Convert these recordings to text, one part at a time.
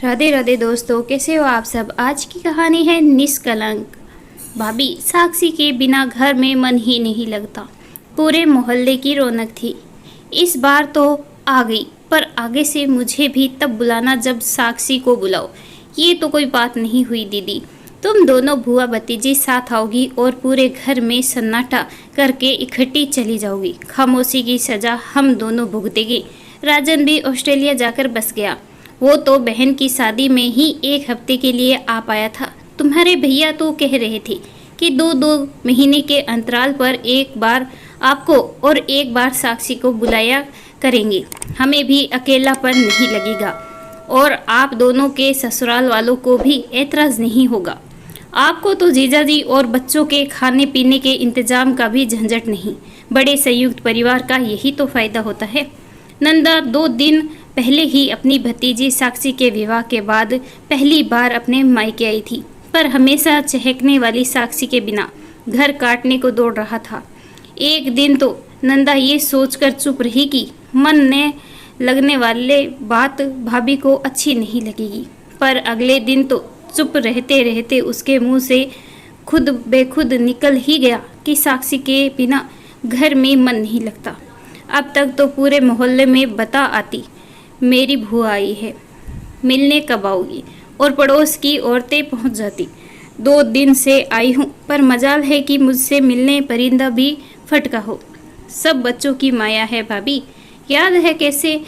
राधे राधे दोस्तों, कैसे हो आप सब। आज की कहानी है निष्कलंक। भाभी साक्षी के बिना घर में मन ही नहीं लगता। पूरे मोहल्ले की रौनक थी। इस बार तो आ गई, पर आगे से मुझे भी तब बुलाना जब साक्षी को बुलाओ। ये तो कोई बात नहीं हुई दीदी। तुम दोनों बुआ भतीजी साथ आओगी और पूरे घर में सन्नाटा करके इकट्ठी चली जाओगी। खामोशी की सजा हम दोनों भुगतेंगे। राजन भी ऑस्ट्रेलिया जाकर बस गया। वो तो बहन की शादी में ही 1 हफ्ते के लिए आ पाया था। तुम्हारे भैया तो कह रहे थे कि 2-2 महीने के अंतराल पर एक बार आपको और एक बार साक्षी को बुलाया करेंगे। हमें भी अकेलापन नहीं लगेगा और आप दोनों के ससुराल वालों को भी ऐतराज नहीं होगा। आपको तो जीजाजी और बच्चों के खाने पीने के इंतजाम का भी झंझट नहीं। बड़े संयुक्त परिवार का यही तो फायदा होता है। नंदा 2 दिन पहले ही अपनी भतीजी साक्षी के विवाह के बाद पहली बार अपने मायके आई थी, पर हमेशा चहकने वाली साक्षी के बिना घर काटने को दौड़ रहा था। एक दिन तो नंदा ये सोचकर चुप रही कि मन में लगने वाले बात भाभी को अच्छी नहीं लगेगी, पर अगले दिन तो चुप रहते रहते उसके मुंह से खुद बेखुद निकल ही गया कि साक्षी के बिना घर में मन नहीं लगता। अब तक तो पूरे मोहल्ले में बता आती, मेरी बुआ आई है, मिलने कब आओगी, और पड़ोस की औरतें पहुंच जाती। 2 दिन से आई हूँ, पर मजाल है कि मुझसे मिलने परिंदा भी फटका हो। सब बच्चों की माया है भाभी। याद है कैसे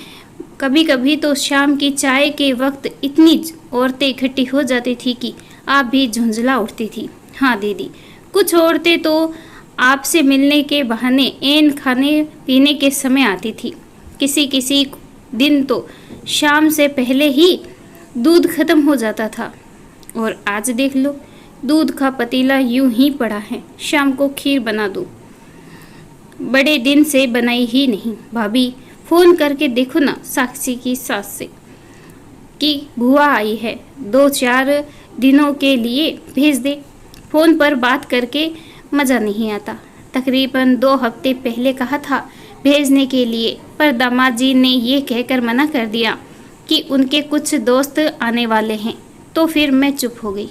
कभी कभी तो शाम की चाय के वक्त इतनी औरतें इकट्ठी हो जाती थी कि आप भी झुंझला उठती थी। हाँ दीदी, कुछ औरतें तो आपसे मिलने के बहाने ऐन खाने पीने के समय आती थी। किसी दिन तो शाम से पहले ही दूध खत्म हो जाता था, और आज देख लो दूध का पतीला यूं ही पड़ा है। शाम को खीर बना दो, बड़े दिन से बनाई ही नहीं। भाभी फोन करके देखो ना साक्षी की सास से कि बुआ आई है, 2-4 दिनों के लिए भेज दे। फोन पर बात करके मज़ा नहीं आता। तकरीबन 2 हफ्ते पहले कहा था भेजने के लिए, पर दामाद जी ने ये कहकर मना कर दिया कि उनके कुछ दोस्त आने वाले हैं, तो फिर मैं चुप हो गई।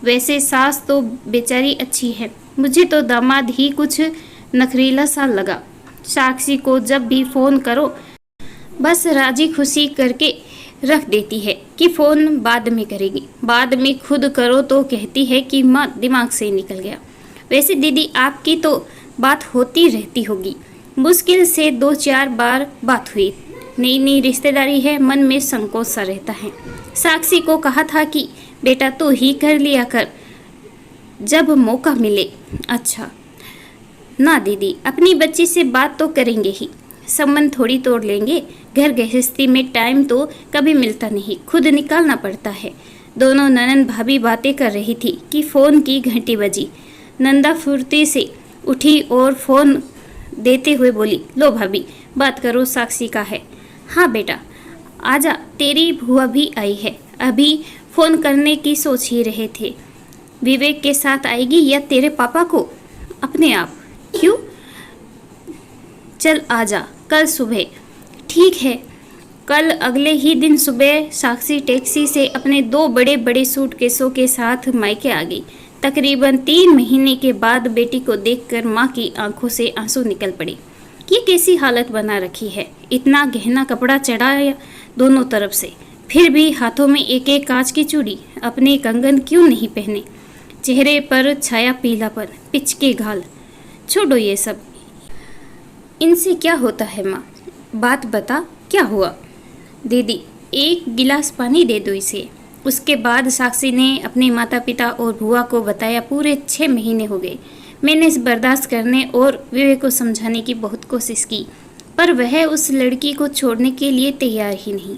वैसे सास तो बेचारी अच्छी है, मुझे तो दामाद ही कुछ नखरीला सा लगा। साक्षी को जब भी फ़ोन करो बस राजी खुशी करके रख देती है कि फ़ोन बाद में करेगी। बाद में खुद करो तो कहती है कि माँ दिमाग से निकल गया। वैसे दीदी आपकी तो बात होती रहती होगी। मुश्किल से 2-4 बार बात हुई। नई रिश्तेदारी है, मन में संकोच सा रहता है। साक्षी को कहा था कि बेटा तू ही कर लिया कर जब मौका मिले। अच्छा ना दीदी, अपनी बच्ची से बात तो करेंगे ही, संबंध थोड़ी तोड़ लेंगे। घर गृहस्थी में टाइम तो कभी मिलता नहीं, खुद निकालना पड़ता है। दोनों ननंद भाभी बातें कर रही थी कि फ़ोन की घंटी बजी। नंदा फुर्ती से उठी और फ़ोन देते हुए बोली, लो भाभी बात करो, साक्षी का है। हाँ बेटा आजा, तेरी बुआ भी आई है। अभी फ़ोन करने की सोच ही रहे थे। विवेक के साथ आएगी या तेरे पापा को? अपने आप। क्यों? चल आजा, कल सुबह। ठीक है। कल अगले ही दिन सुबह साक्षी टैक्सी से अपने 2 बड़े सूटकेसों के साथ मायके आ गई। तकरीबन 3 महीने के बाद बेटी को देखकर माँ की आंखों से आंसू निकल पड़े। ये कैसी हालत बना रखी है, इतना गहना कपड़ा चढ़ाया दोनों तरफ से, फिर भी हाथों में एक एक कांच की चूड़ी। अपने कंगन क्यों नहीं पहने? चेहरे पर छाया पीलापन, पिचके घाल। छोड़ो ये सब, इनसे क्या होता है माँ, बात बता क्या हुआ? दीदी 1 गिलास पानी दे दो इसे। उसके बाद साक्षी ने अपने माता पिता और बुआ को बताया। पूरे 6 महीने हो गए। मैंने बर्दाश्त करने और विवेक को समझाने की बहुत कोशिश की, पर वह उस लड़की को छोड़ने के लिए तैयार ही नहीं।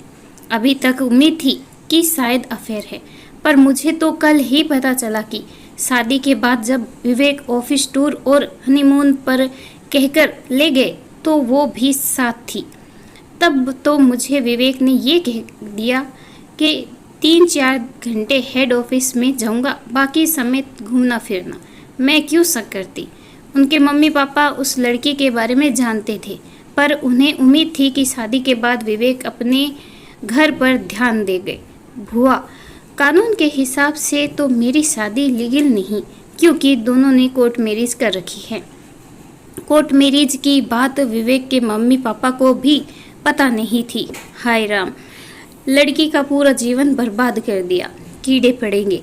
अभी तक उम्मीद थी कि शायद अफेयर है, पर मुझे तो कल ही पता चला कि शादी के बाद जब विवेक ऑफिस टूर और हनीमून पर कहकर ले गए तो वो भी साथ थी। तब तो मुझे विवेक ने ये कह दिया कि 3-4 घंटे हेड ऑफिस में जाऊंगा, बाकी समय घूमना फिरना। मैं क्यों शक करती? उनके मम्मी पापा उस लड़की के बारे में जानते थे, पर उन्हें उम्मीद थी कि शादी के बाद विवेक अपने घर पर ध्यान देंगे। भुआ, कानून के हिसाब से तो मेरी शादी लीगल नहीं, क्योंकि दोनों ने कोर्ट मैरिज कर रखी है। कोर्ट मैरिज की बात विवेक के मम्मी पापा को भी पता नहीं थी। हाय राम, लड़की का पूरा जीवन बर्बाद कर दिया। कीड़े पड़ेंगे।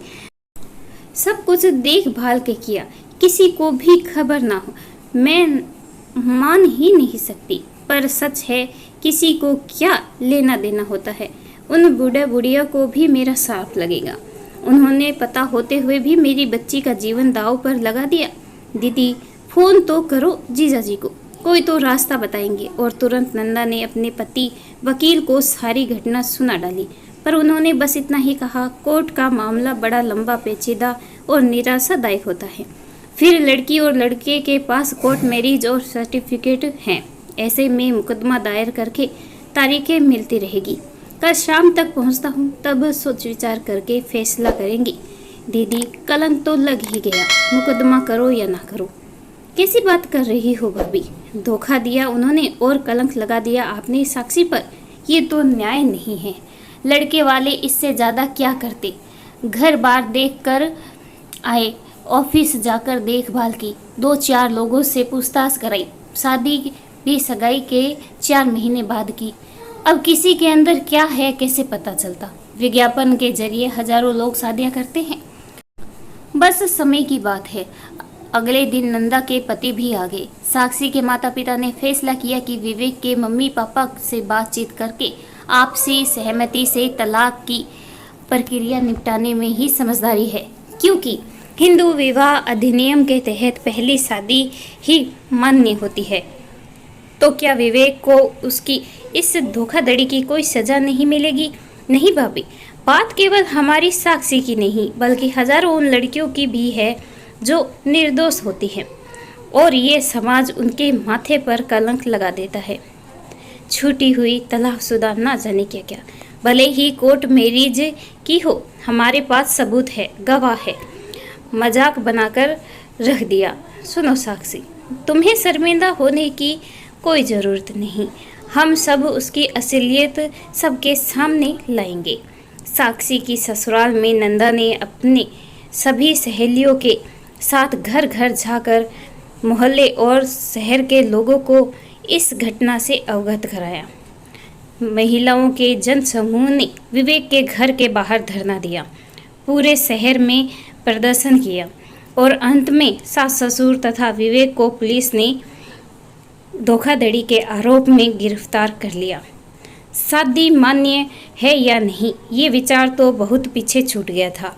सब कुछ देखभाल के किया, किसी को भी खबर ना हो। मैं मान ही नहीं सकती, पर सच है, किसी को क्या लेना देना होता है। उन बूढ़ा बुढ़िया को भी मेरा साथ लगेगा। उन्होंने पता होते हुए भी मेरी बच्ची का जीवन दांव पर लगा दिया। दीदी, फोन तो करो जीजा जी को, कोई तो रास्ता बताएंगे। और तुरंत नंदा ने अपने पति वकील को सारी घटना सुना डाली, पर उन्होंने बस इतना ही कहा, कोर्ट का मामला बड़ा लंबा, पेचीदा और निराशादायक होता है। फिर लड़की और लड़के के पास कोर्ट मैरिज और सर्टिफिकेट हैं। ऐसे में मुकदमा दायर करके तारीखें मिलती रहेगी। कल शाम तक पहुंचता हूं, तब सोच विचार करके फैसला करेंगी। दीदी, कलंक तो लग ही गया, मुकदमा करो या ना करो। कैसी बात कर रही हो भाभी? धोखा दिया उन्होंने और कलंक लगा दिया आपने साक्षी पर। ये तो न्याय नहीं है। लड़के वाले इससे ज़्यादा क्या करते? घर बार देख कर आए, ऑफिस जाकर देखभाल की, 2-4 लोगों से पूछताछ कराई, शादी भी सगाई के 4 महीने बाद की। अब किसी के अंदर क्या है कैसे पता चलता? विज्ञापन के जरिए हजारों लोग शादियां करते हैं। बस समय की बात है। अगले दिन नंदा के पति भी आ गए। साक्षी के माता पिता ने फैसला किया कि विवेक के मम्मी पापा से बातचीत करके आपसी सहमति से तलाक की प्रक्रिया निपटाने में ही समझदारी है, क्योंकि हिंदू विवाह अधिनियम के तहत पहली शादी ही मान्य होती है। तो क्या विवेक को उसकी इस धोखाधड़ी की कोई सजा नहीं मिलेगी? नहीं भाभी, बात केवल हमारी साक्षी की नहीं, बल्कि हजारों उन लड़कियों की भी है जो निर्दोष होती हैं, और ये समाज उनके माथे पर कलंक लगा देता है। छूटी हुई, तलाकशुदा, ना जाने क्या क्या। भले ही कोर्ट मैरिज की हो, हमारे पास सबूत है, गवाह है। मजाक बनाकर रख दिया। सुनो साक्षी, तुम्हें शर्मिंदा होने की कोई ज़रूरत नहीं। हम सब उसकी असलियत सबके सामने लाएंगे। साक्षी की ससुराल में नंदा ने अपने सभी सहेलियों के साथ घर घर जाकर मोहल्ले और शहर के लोगों को इस घटना से अवगत कराया। महिलाओं के जन समूह ने विवेक के घर के बाहर धरना दिया, पूरे शहर में प्रदर्शन किया, और अंत में सास ससुर तथा विवेक को पुलिस ने धोखाधड़ी के आरोप में गिरफ्तार कर लिया। शादी मान्य है या नहीं, ये विचार तो बहुत पीछे छूट गया था,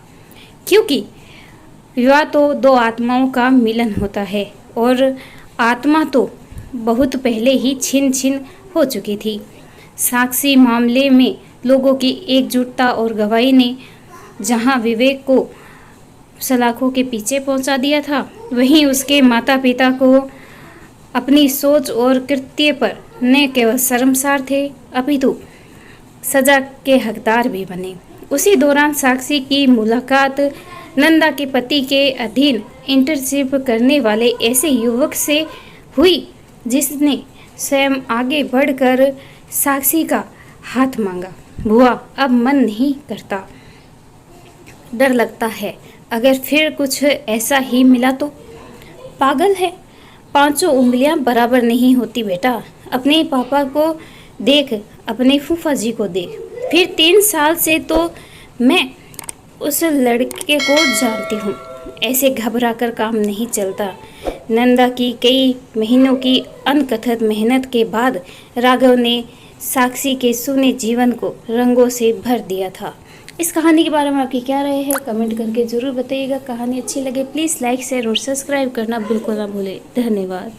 क्योंकि विवाह तो 2 आत्माओं का मिलन होता है, और आत्मा तो बहुत पहले ही छिन छिन हो चुकी थी। साक्षी मामले में लोगों की एकजुटता और गवाही ने जहां विवेक को सलाखों के पीछे पहुंचा दिया था, वहीं उसके माता पिता को अपनी सोच और कृत्य पर न केवल शर्मसार थे, अपितु सजा के हकदार भी बने। उसी दौरान साक्षी की मुलाकात नंदा के पति के अधीन इंटर्नशिप करने वाले ऐसे युवक से हुई जिसने स्वयं आगे बढ़कर साक्षी का हाथ मांगा। बुआ, अब मन नहीं करता, डर लगता है, अगर फिर कुछ ऐसा ही मिला तो। पागल है, 5 उंगलियां बराबर नहीं होती बेटा। अपने पापा को देख, अपने फूफा जी को देख, फिर 3 साल से तो मैं उस लड़के को जानती हूँ। ऐसे घबरा कर काम नहीं चलता। नंदा की कई महीनों की अनकथित मेहनत के बाद राघव ने साक्षी के सूने जीवन को रंगों से भर दिया था। इस कहानी के बारे में आपकी क्या राय है, कमेंट करके ज़रूर बताइएगा। कहानी अच्छी लगे प्लीज़ लाइक, शेयर और सब्सक्राइब करना बिल्कुल ना भूलें। धन्यवाद।